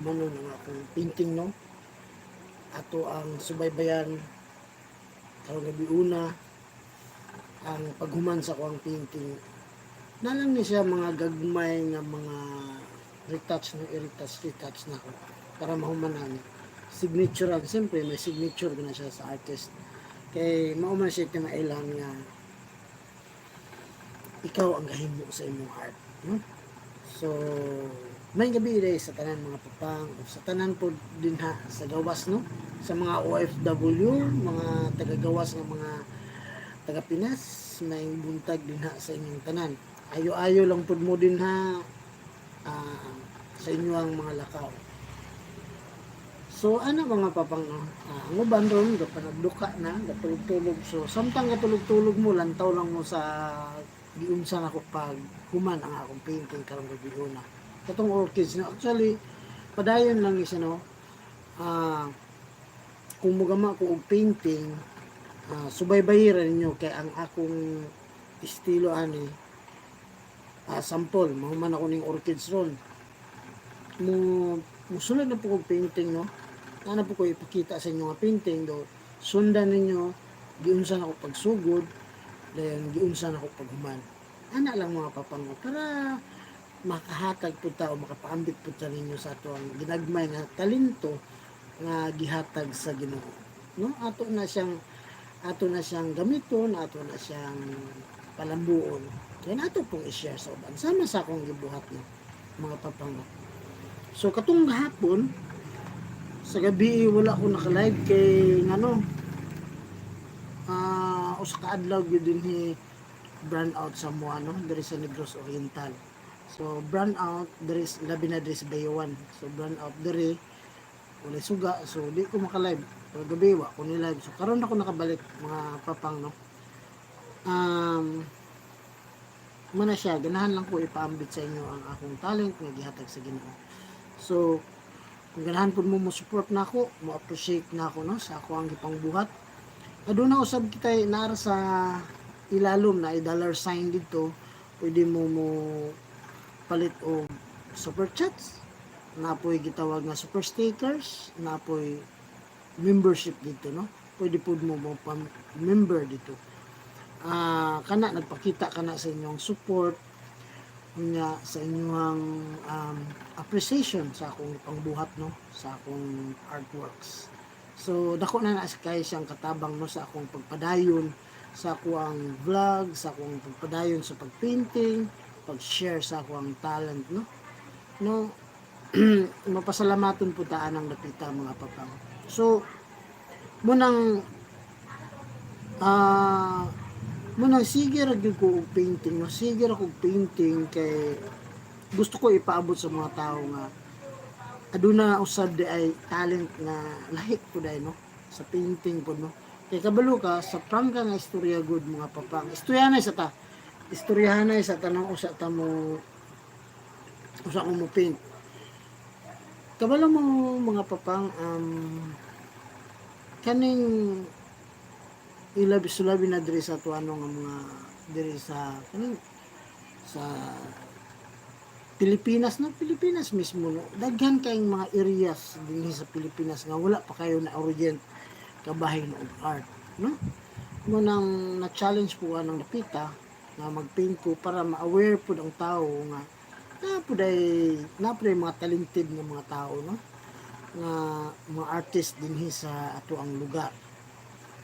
mano ng akong painting, no? Ato ang subaybayan karong gabi una ang paghuman sa akong painting. Nalang ni siya mga gagmay nga mga retouch na ako para mahuman namin. Signature, siyempre may signature na siya sa artist. Kay mauman siya tinailan nga ikaw ang gahimo sa imong art, no? So, may gabi rin sa tanan mga papang, sa tanan po din ha, sa gawas, no? Sa mga OFW, mga taga-gawas ng mga taga-Pinas, may buntag din ha sa inyong tanan. Ayo-ayo lang po mo din ha sa inyo ang mga lakaw. So, ano mga papang, ang uban ron, panagduka na, gatulog-tulog. So, samtang gatulog-tulog mo, lantaw lang mo sa giunsan ako pag human ang akong painting karong gabi una. Katong orchids na, actually, padayon lang isa, no? Ah, kung mugama ko og painting, subaybayiran ninyo kay ang akong estilo ani, sample, mahuman ako ning orchids ron. Musulod na po kong painting, no? Ano po ko ipakita sa inyo nga painting do, sundan ninyo giunsan ako pagsugod, then giunsan ako paghuman. Ana lang mga papango para makahatag po ta o makapaambit po ta ninyo sa ato ang ginagmay nga talento nga gihatag sa Ginoo, no? Ato na siyang gamiton, ato na siyang palambuon. Kaya nato pong i-share sa uban sama sa akong gibuhat, no, mga papango. So katong gahapon sa gabi wala ko naka-live kay ngano, usa ka adlaw gyud dinhi brand out sa Moano diri sa Negros Oriental. So brand out diri labi na diri sa Bayawan. So brand out diri wala suga, so di ko maka-live. So gabi wa ko ni live. So karon ako nakabalik mga papang, no. Muna siya ganahan lang ko ipaambit sa inyo ang akong talent nga gihatag sa Ginoo. So kung ganahan po mo support na ako, mo appreciate na ako, no, sa ako ang gipangbuhat. Aduna usab kita nara sa ilalom na dollar sign dito, pwede mo palit o super chats, napoy gitawag nga super stickers, napoy membership dito, no. Pwede po mo member dito. Kana nagpakita kana sa inyong support nga sa inyong appreciation sa akong pangbuhat, no, sa akong artworks. So dako na kay siyang katabang, no, sa akong pagpadayon sa akong vlog, sa akong pagpadayon sa pagpainting, pag-share sa akong talent, no mapasalamaton po taan ang napita mga papang. So munang munang sige ra gyud ko og painting, no, sige ra kog painting kay gusto ko ipaabot sa mga tao nga aduna usab di ay talent nga lahi po dai, no, sa painting po, no. Kay kabalo ka sa prangka nga istorya good mga papang. Istoryahanay sa tanang usa ta mo usa ko mo paint. Kabalo mo mga papang, kaning ilabi na diri sa tuano nga mga diri sa kaning sa Pilipinas, no, Pilipinas mismo, no, daghan kayong mga areas dinhi sa Pilipinas nga wala pa kayo na orient kabahin og art, no. Mo nang na-challenge po anong napita nga mag-paint ko para ma-aware po ang tao nga napuday mga talented nga mga tao, no, nga mga artist dinhi sa ato ang lugar,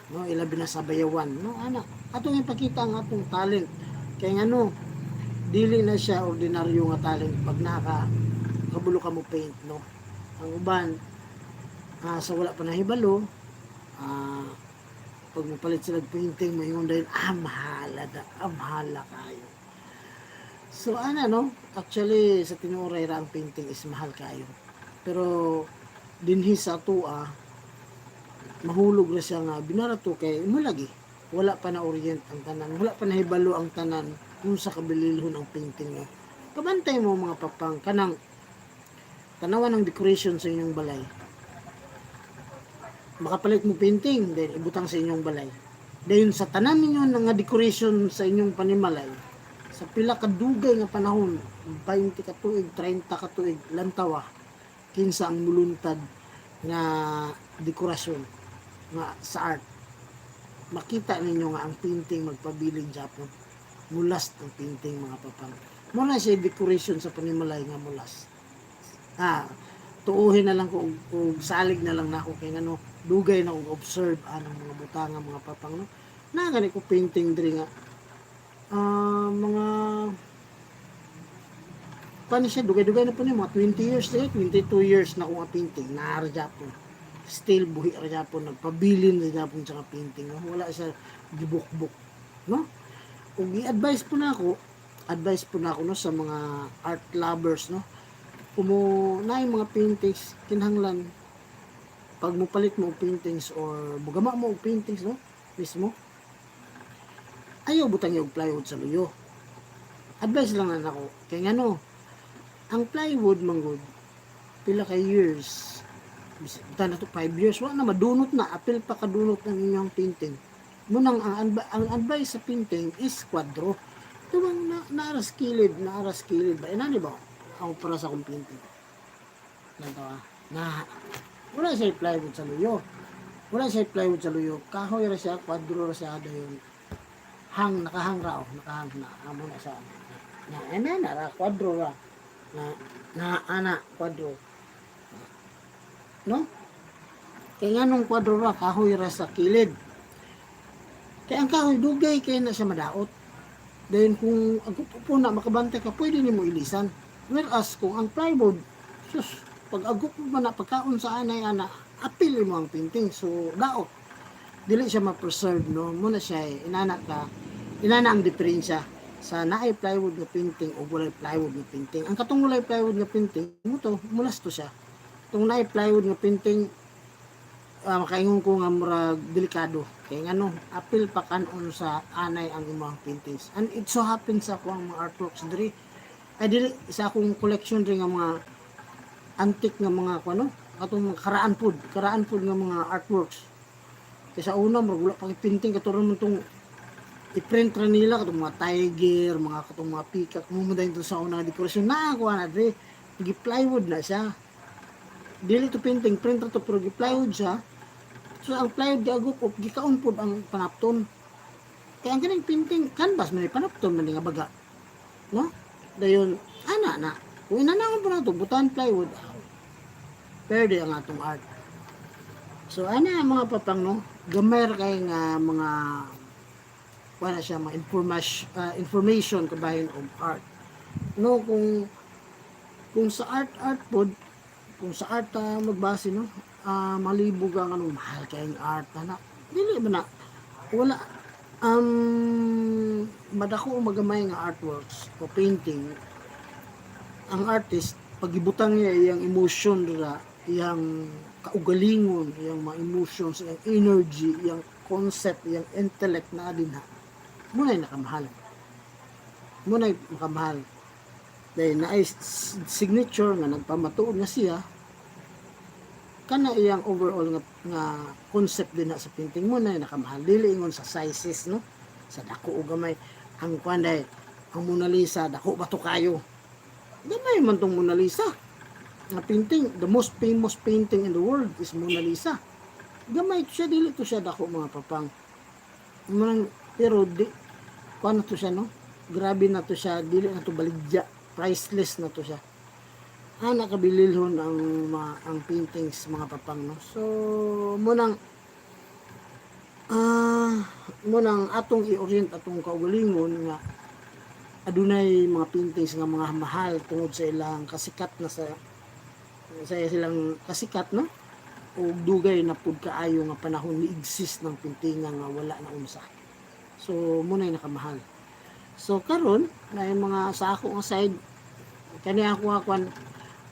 no, ilabi na sa Bayawan, no, ana atong ipakita ang atong talent kay ngano dili na siya ordinaryo nga talent pag kabulo ka mo paint, no. Ang uban sa wala pa nahibalo, pag mapalit sila painting mayon dahil mahala kayo. So no, actually sa tinuray ra ang painting is mahal kayo, pero dinhi sa tua mahulog na siya nga binarato kay mo lagi wala pa na orient ang tanan, wala pa nahibalo ang tanan kung sa kabililhon ang painting mo. Kabantay mo mga papang kanang tanawan ng decoration sa inyong balay. Makapalit mo painting, then ibutang sa inyong balay. Dayon sa tanan ninyo nga decoration sa inyong panimalay, sa pila ka dugay nga panahon, 20 ka tuig, 30 ka tuig, lantawa, kinsa ang muluntad nga dekorasyon nga sa art. Makita ninyo nga ang painting magpabiling Japon. Mulas ang painting mga papang. Muna siya decoration sa panimalay nga mulas. Tuuhin na lang ko og salig na lang nako kay ngano dugay na og observe anang mga butanga mga papang no. Na gani ko painting diri nga mga paano siya dugay-dugay na po niya mga 20 years na 22 years na akong painting na Japon. Still buhi ra Japon nagpabilin ra Japon sa painting no. Wala siya gibukbok no. Ug i-advise po na ako no sa mga art lovers no. Kumo na yung mga paintings kinahanglan pag mo palit mo og paintings or bugama mo og paintings no mismo ayaw butang og plywood sa luyo. Advice lang na ako kay ngano ang plywood manggod pila ka years bisan na to 5 years wa na madunot na apil pa kadunot ang inyong painting. Munang ang advice sa painting is kwadro. Tuwang naaras kilid ba inani ba ako para sa akong painting. Nantawa na wala siya plywood sa luyo. Kahoy ra siya, kwadro ra siya dayon. Nakahang ra na amo na siya. Na ra kwadro ra. Na kwadro. No? Kaya nga nung kwadro ra kahoy ra sa kilid. Kaya ang kahoy dugay kay na siya madaot. Then kung ang po na makabantay ka, pwede nimo ilisan. Whereas kung ang plywood, sus, pag agop mo na pagkaon sa anay ana, apil mo ang painting. So daot. Dili siya ma-preserve no. Muna siya inana ang diferensya sa naay plywood nga painting o walay plywood nga painting. Ang katong walay plywood nga painting, mo to mulas to siya. Tung naay plywood nga painting makaingon ko nga murag delikado kay ngano apil pa kanon sa anay ang imong paintings. And it so happens sa akong mga artworks diri ay dili sa akong collection rin nga mga antique nga mga kuno atong karaan pud nga mga artworks. Kay sa una murag wala pa painting katuron man tong i-print ra nila katong mga tiger, katong mga peacock mo dayon sa una nga dekorasyon na ako na diri gi-plywood na siya. Dili to painting print ra to pero gi-plywood siya. So ang plywood giagop og gikaon pud ang panapton. Kaya ang ganing painting canvas man panapton man nga baga. No? Dayon na. Kung inanangon po na ito, butan plywood, pwede ang atong art. So, mga papang, no? Gamay kay nga mga, wala siya, mga information kabahin of art. No, kung sa art po, kung sa art magbase, no? Malibog ang anong mahal kayong art, na. Dili ba na? Wala. Madako magamay nga artworks o painting ang artist pagibutang niya iyang emotion dira iyang kaugalingon iyang mga emotions iyang energy iyang concept iyang intellect na adin ha munay makamahal dahil na signature nga nagpamatuod nga siya kana iyang overall nga concept din na sa painting mo na nakamahal dili ingon sa sizes no sa dako o gamay ang kwanday ang Mona Lisa dako ba to kayo gamay man tong Mona Lisa nga painting the most famous painting in the world is Mona Lisa gamay to siya dili to siya dako mga papang pero kuan to siya no grabe na to siya dili na to baligya priceless na to siya nakabililhon ang paintings mga papang no so munang atong i-orient atong kaugalingon nga adunay mga paintings nga mga mahal tungod sa ilang kasikat na sa silang kasikat no o dugay na pud kaayo nga panahon ni exist ng painting nga wala na unsa so munay nakamahal so karon na mga sa ako nga side kani ako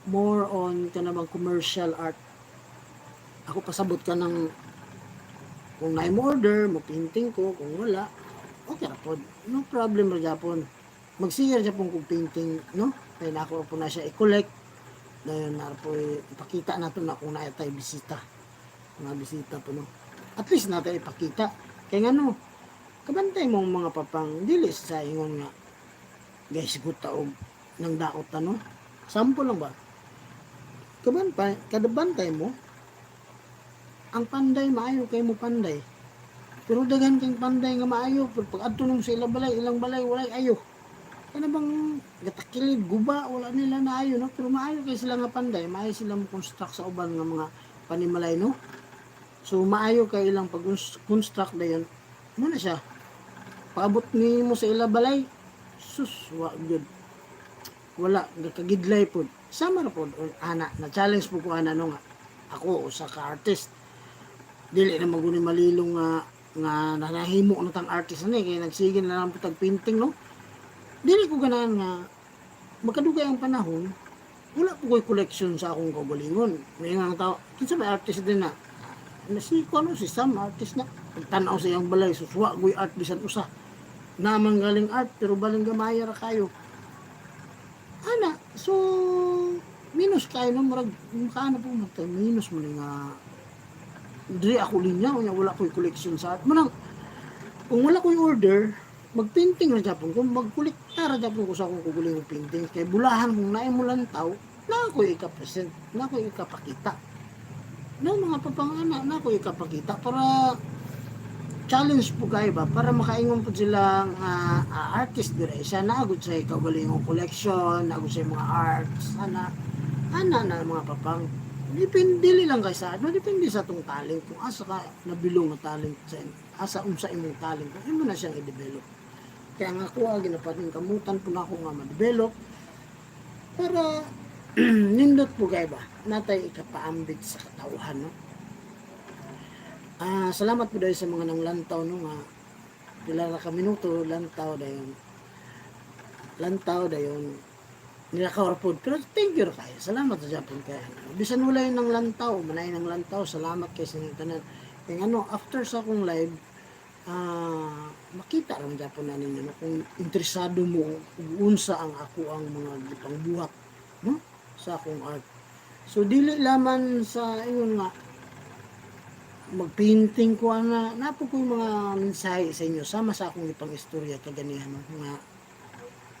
more on kanang commercial art ako pasabot ka ng kung na order mo painting ko kung wala okay ra pod no problem ra gyapon mag-share siya pong painting no kay nako po na siya i-collect dayon na po ipakita nato na kung naay tay bisita mga bisita po no at least natin ipakita kay ngano kabantay mong mga papang dili sa ingon nga guys gut taog nang daot no sample lang ba kadabantay mo, ang panday maayo kay mo panday. Pero daghan kang panday nga maayo, pero pag adto nung sa ilang balay walay ayo. Ano bang gatakilid, guba, wala nila na ayo, no? Pero maayo kay sila nga panday, maayo sila mo construct sa uban nga mga panimalay, no? So maayo kay ilang pag-construct dayon. Mo na siya. Paabot ni mo sa ila balay, sus, wa good. Wala, gakagidlay pod. Sama ra pod ana, na challenge po ko ana no nga. Ako usa ka artist. Dili na maguni malilong nga nanahimo na tang artist ani kay nagsige na lang putag painting, no? Dili ko ganahan nga magkadugay ang panahon, wala po ko'y collection sa akong kaugalingon. May nga tao, kinsa may artist din na si ko ano si Sam artist na pagtanaw sa iyang balay suswa goy art bisan usa namang galing art pero baling gamaya ra kayo ana so minus kayo no murag makaano po minus mo nga diri ako linya unya wala ko'y collection sa art manang kung wala ko'y order magpainting ra japon kung magkolekta ra japon ko sa akong kaugalingong painting kay bulahan kung naay mo lantaw na ako'y ika-present na ako'y ikapakita no mga papangana na ako'y ikapakita para challenge po kayo ba para makaingon po silang artist dire siya naagod sa kaugalingong collection naagod sa mga arts ana na mga papang depende lang kay sa ano depende sa tong talent kung asa ka nabilong na talent sa asa unsa imong talent kung imo na siyang i-develop kaya nga ako ginapating kamutan po na ako nga ma-develop para nindot po kayo ba natay ikapaambit sa katauhan no salamat po dahil sa mga nanglantaw no nga pila ra ka minuto lantaw dayon nilakaw pod pero thank you ra kayo salamat sa Japon kay bisan wala nang lantaw manay nang lantaw salamat kay sa tanan kay ano after sa akong live makita ra Japon na ninyo no? Kung interesado mo kung unsa ang ako ang mga gipangbuhat no sa akong art so dili laman sa ingon nga magpainting ko napo ko yung mga mensahe sa inyo sama sa akong ipang istorya kaganihan no?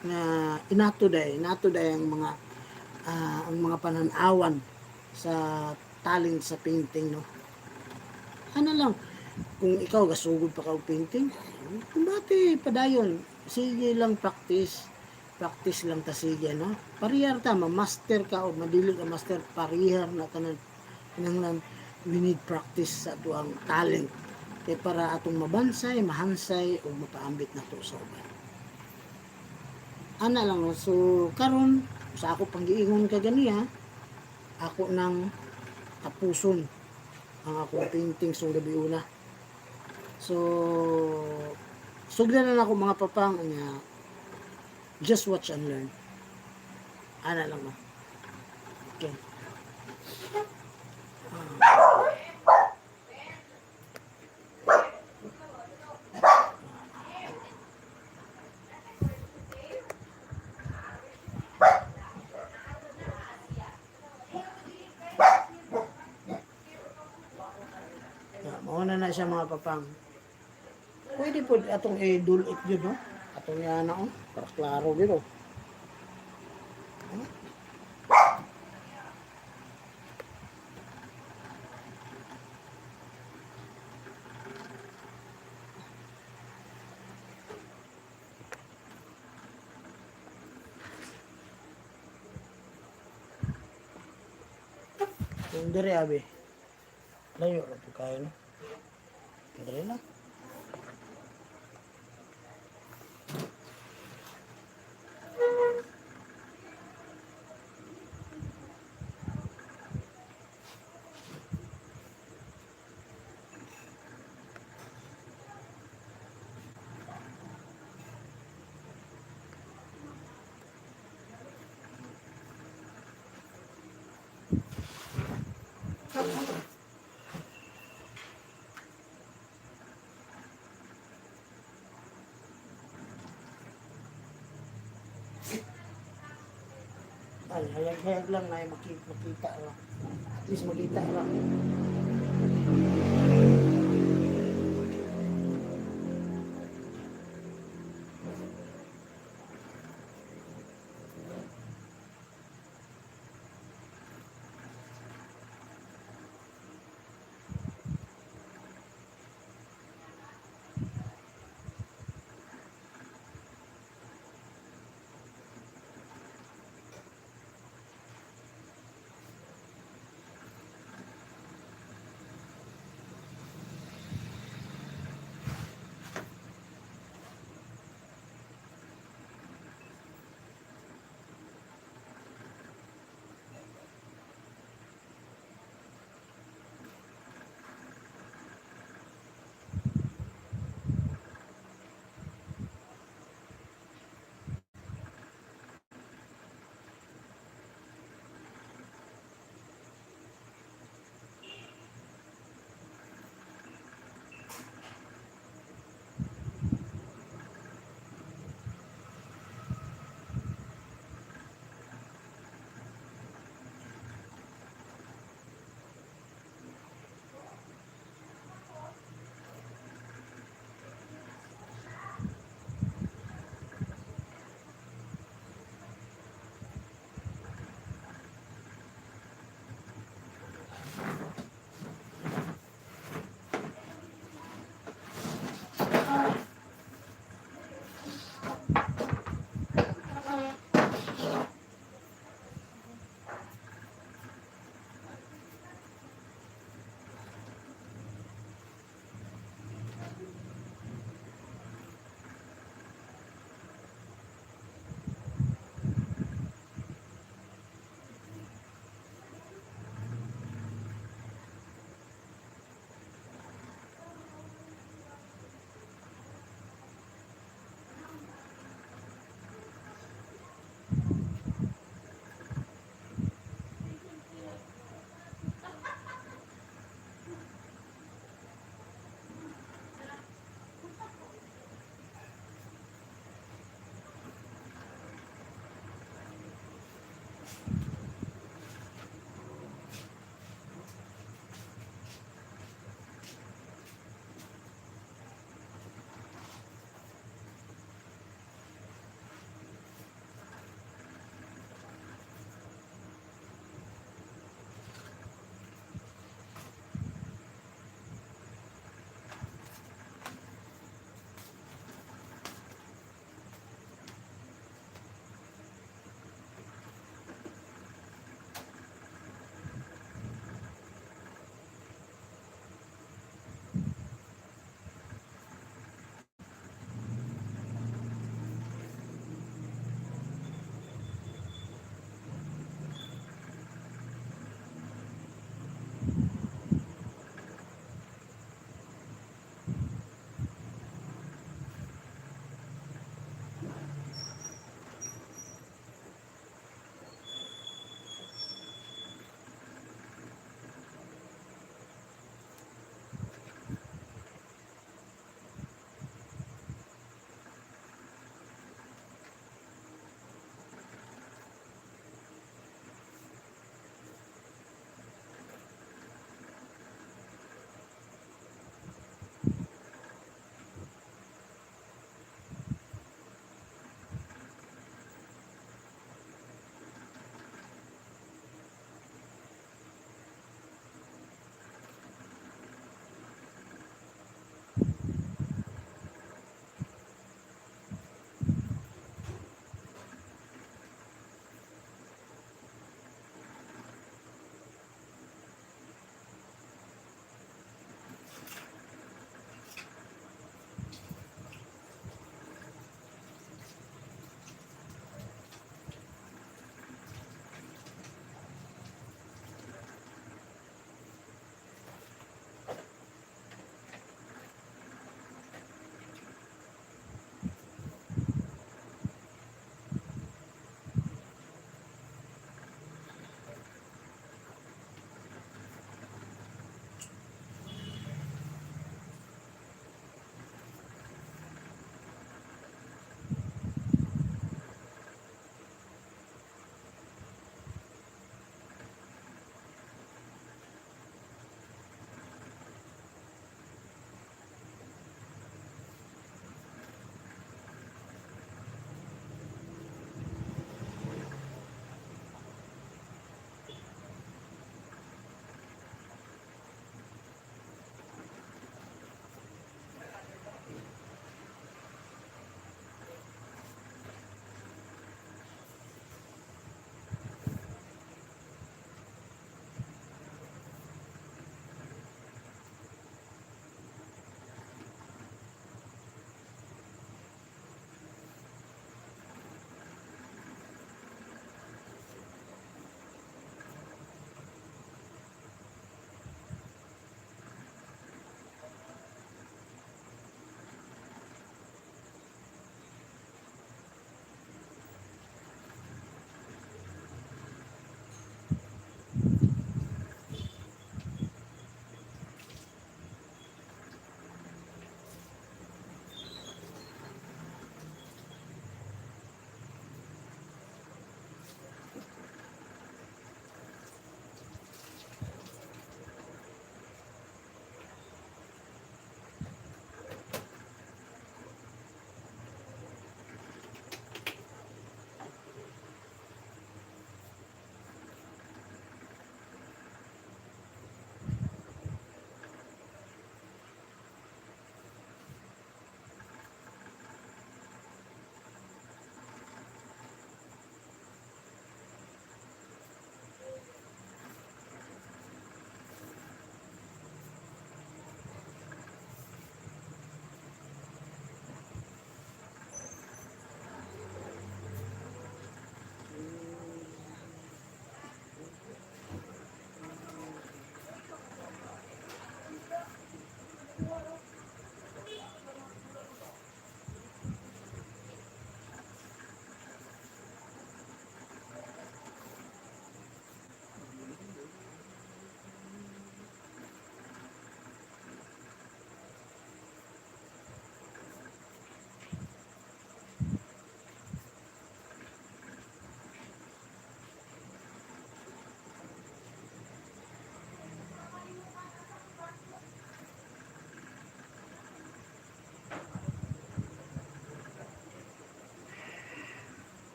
nga inato day ang mga pananawan sa talent sa painting no ano lang kung ikaw gasugod pa ka og painting kung bati padayon sige lang practice lang ta sige no parihar ta ma-master ka o madili ka master parihar na tanan kinahanglan we need practice sa tuang talent kay para atong mabansay mahansay o mapaambit na to sa uban ana lang no so karon sa ako panggiingon kaganiya ako nang tapuson ang akong painting sa gabi una so sugdan na ako mga papang nga just watch and learn ana lang no okay mauna na siya mga papang pwede po atong i-dulit yun no atong yana para klaro dito yung dire abi layo na po kayo no dire na ay hayag lang na makita lang at least makita lang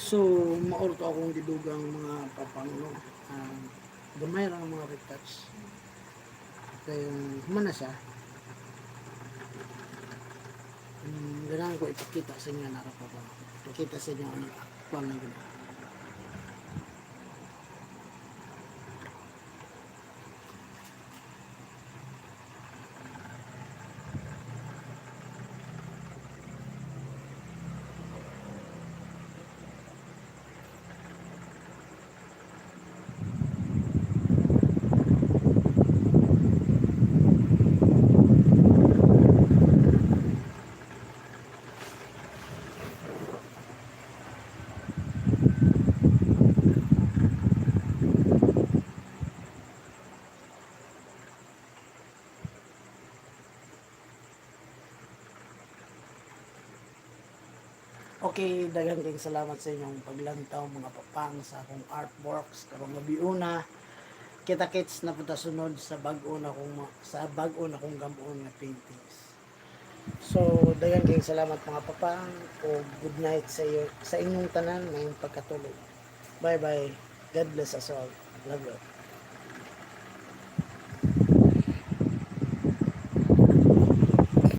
So maorto akong gidugang mga papanguno. Gamay ra ang mga retouch. Kaya humana siya. Ganahan ko ipakita sa inyo na pa ba. Ipakita sa inyo ang aktual na gano'n. Okay, daghang kayong salamat sa inyong paglantaw mga papang sa akong artworks karong gabiuna. Kita-kits na punta sunod sa bag-o na kong gamon nga paintings. So, daghang kayong salamat mga papang o good night sa inyong tanan ngayong pagkatulog. Bye bye. God bless us all. Love you.